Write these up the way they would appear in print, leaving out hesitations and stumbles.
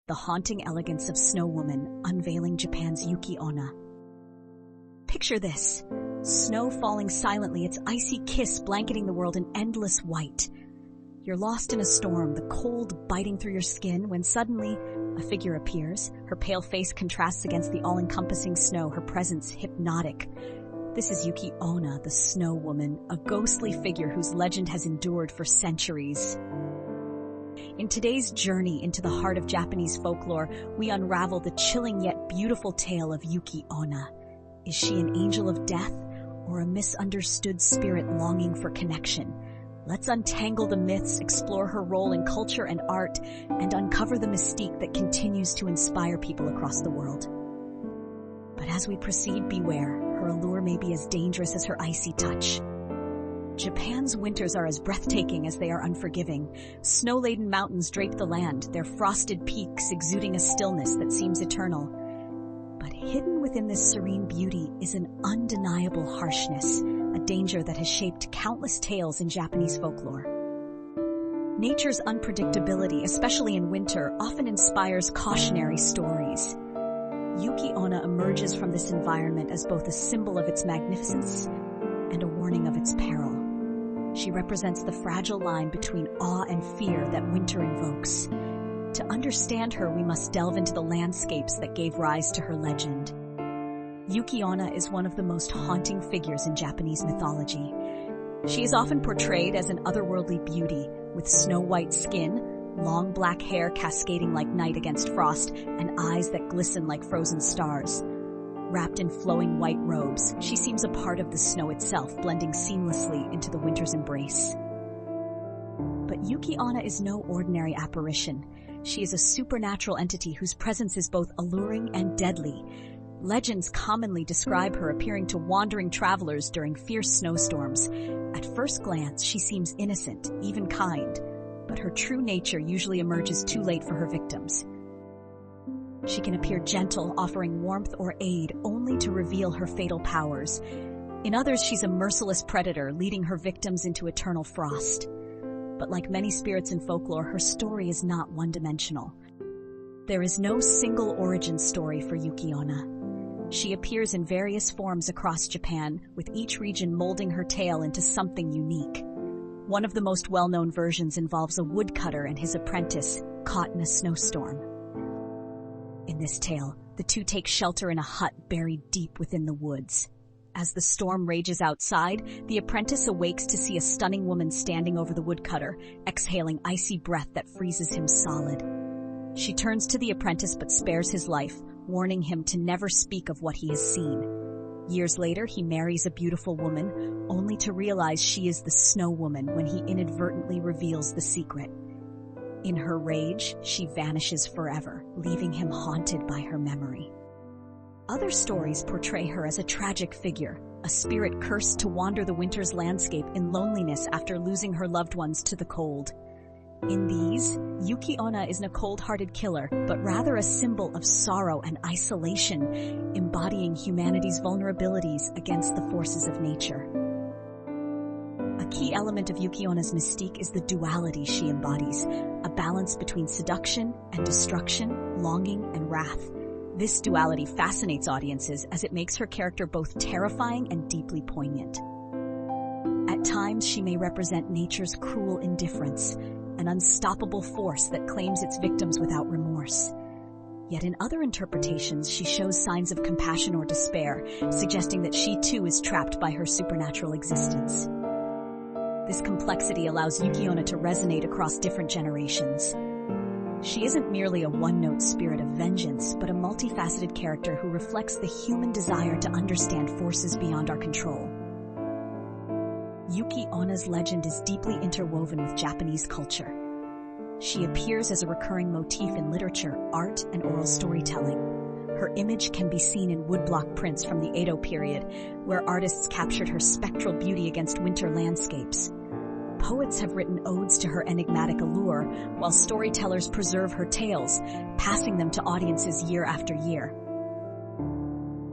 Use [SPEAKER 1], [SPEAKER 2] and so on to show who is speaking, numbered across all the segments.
[SPEAKER 1] the haunting elegance of Snow Woman unveiling Japan's Yuki-Onna. Picture this. Snow falling silently, its icy kiss blanketing the world in endless white. You're lost in a storm, the cold biting through your skin, when suddenly a figure appears. Her pale face contrasts against the all-encompassing snow, her presence hypnotic. This is Yuki-Onna, the Snow Woman, a ghostly figure whose legend has endured for centuries. In today's journey into the heart of Japanese folklore, we unravel the chilling yet beautiful tale of Yuki-Onna. Is she an angel of death or a misunderstood spirit longing for connection? Let's untangle the myths, explore her role in culture and art, and uncover the mystique that continues to inspire people across the world. But as we proceed, beware. Her allure may be as dangerous as her icy touch. Japan's winters are as breathtaking as they are unforgiving. Snow-laden mountains drape the land, their frosted peaks exuding a stillness that seems eternal. But hidden within this serene beauty is an undeniable harshness, a danger that has shaped countless tales in Japanese folklore. Nature's unpredictability, especially in winter, often inspires cautionary stories. Yuki-Onna emerges from this environment as both a symbol of its magnificence and a warning of its peril. She represents the fragile line between awe and fear that winter invokes. To understand her, we must delve into the landscapes that gave rise to her legend. Yuki-Onna is one of the most haunting figures in Japanese mythology. She is often portrayed as an otherworldly beauty, with snow-white skin, long black hair cascading like night against frost, and eyes that glisten like frozen stars. Wrapped in flowing white robes, she seems a part of the snow itself, blending seamlessly into the winter's embrace. But Yuki-Onna is no ordinary apparition. She is a supernatural entity whose presence is both alluring and deadly. Legends commonly describe her appearing to wandering travelers during fierce snowstorms. At first glance, she seems innocent, even kind, but her true nature usually emerges too late for her victims. She can appear gentle, offering warmth or aid, only to reveal her fatal powers. In others, she's a merciless predator, leading her victims into eternal frost. But like many spirits in folklore, her story is not one-dimensional. There is no single origin story for Yuki-Onna. She appears in various forms across Japan, with each region molding her tale into something unique. One of the most well-known versions involves a woodcutter and his apprentice, caught in a snowstorm. In this tale, the two take shelter in a hut buried deep within the woods. As the storm rages outside, the apprentice awakes to see a stunning woman standing over the woodcutter, exhaling icy breath that freezes him solid. She turns to the apprentice but spares his life, warning him to never speak of what he has seen. Years later, he marries a beautiful woman, only to realize she is the Snow Woman when he inadvertently reveals the secret. In her rage, she vanishes forever, leaving him haunted by her memory. Other stories portray her as a tragic figure, a spirit cursed to wander the winter's landscape in loneliness after losing her loved ones to the cold. In these, Yuki-Onna isn't a cold-hearted killer, but rather a symbol of sorrow and isolation, embodying humanity's vulnerabilities against the forces of nature. A key element of Yuki-Onna's mystique is the duality she embodies, a balance between seduction and destruction, longing and wrath. This duality fascinates audiences as it makes her character both terrifying and deeply poignant. At times, she may represent nature's cruel indifference, an unstoppable force that claims its victims without remorse. Yet in other interpretations, she shows signs of compassion or despair, suggesting that she too is trapped by her supernatural existence. This complexity allows Yuki-Onna to resonate across different generations. She isn't merely a one-note spirit of vengeance, but a multifaceted character who reflects the human desire to understand forces beyond our control. Yuki-Onna's legend is deeply interwoven with Japanese culture. She appears as a recurring motif in literature, art, and oral storytelling. Her image can be seen in woodblock prints from the Edo period, where artists captured her spectral beauty against winter landscapes. Poets have written odes to her enigmatic allure, while storytellers preserve her tales, passing them to audiences year after year.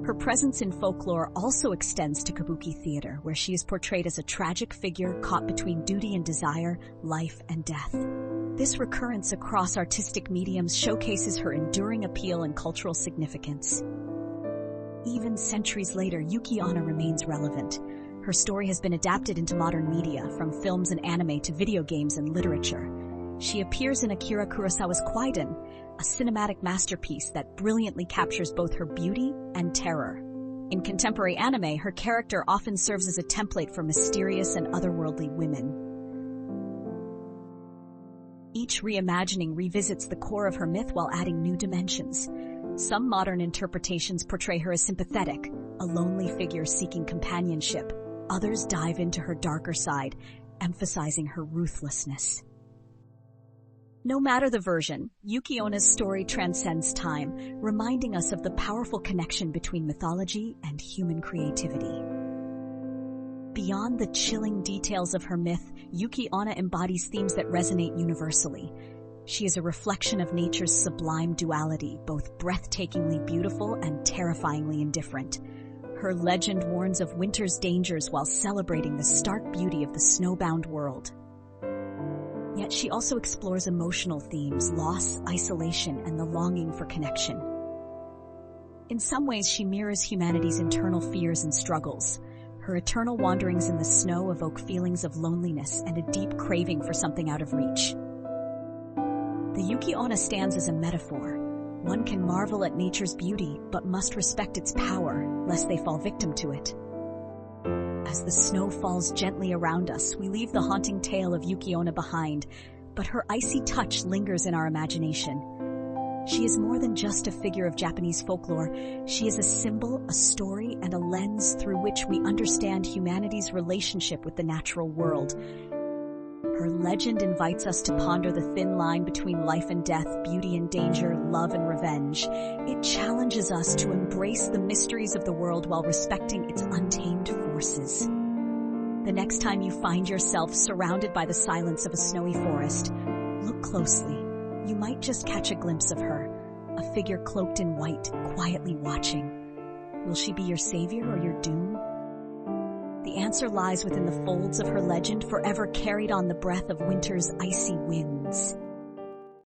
[SPEAKER 1] Her presence in folklore also extends to kabuki theater, where she is portrayed as a tragic figure caught between duty and desire, life and death. This recurrence across artistic mediums showcases her enduring appeal and cultural significance. Even centuries later, Yuki-Onna remains relevant. Her story has been adapted into modern media, from films and anime to video games and literature. She appears in Akira Kurosawa's Kwaidan, a cinematic masterpiece that brilliantly captures both her beauty and terror. In contemporary anime, her character often serves as a template for mysterious and otherworldly women. Each reimagining revisits the core of her myth while adding new dimensions. Some modern interpretations portray her as sympathetic, a lonely figure seeking companionship. Others dive into her darker side, emphasizing her ruthlessness. No matter the version, Yuki-Onna's story transcends time, reminding us of the powerful connection between mythology and human creativity. Beyond the chilling details of her myth, Yuki-Onna embodies themes that resonate universally. She is a reflection of nature's sublime duality, both breathtakingly beautiful and terrifyingly indifferent. Her legend warns of winter's dangers while celebrating the stark beauty of the snowbound world. Yet she also explores emotional themes, loss, isolation, and the longing for connection. In some ways, she mirrors humanity's internal fears and struggles. Her eternal wanderings in the snow evoke feelings of loneliness and a deep craving for something out of reach. The Yuki-Onna stands as a metaphor. One can marvel at nature's beauty, but must respect its power, lest they fall victim to it. As the snow falls gently around us, we leave the haunting tale of Yuki-Onna behind, but her icy touch lingers in our imagination. She is more than just a figure of Japanese folklore. She is a symbol, a story, and a lens through which we understand humanity's relationship with the natural world. Her legend invites us to ponder the thin line between life and death, beauty and danger, love and revenge. It challenges us to embrace the mysteries of the world while respecting its untamed forces. The next time you find yourself surrounded by the silence of a snowy forest, look closely. You might just catch a glimpse of her, a figure cloaked in white, quietly watching. Will she be your savior or your doom? The answer lies within the folds of her legend, forever carried on the breath of winter's icy winds.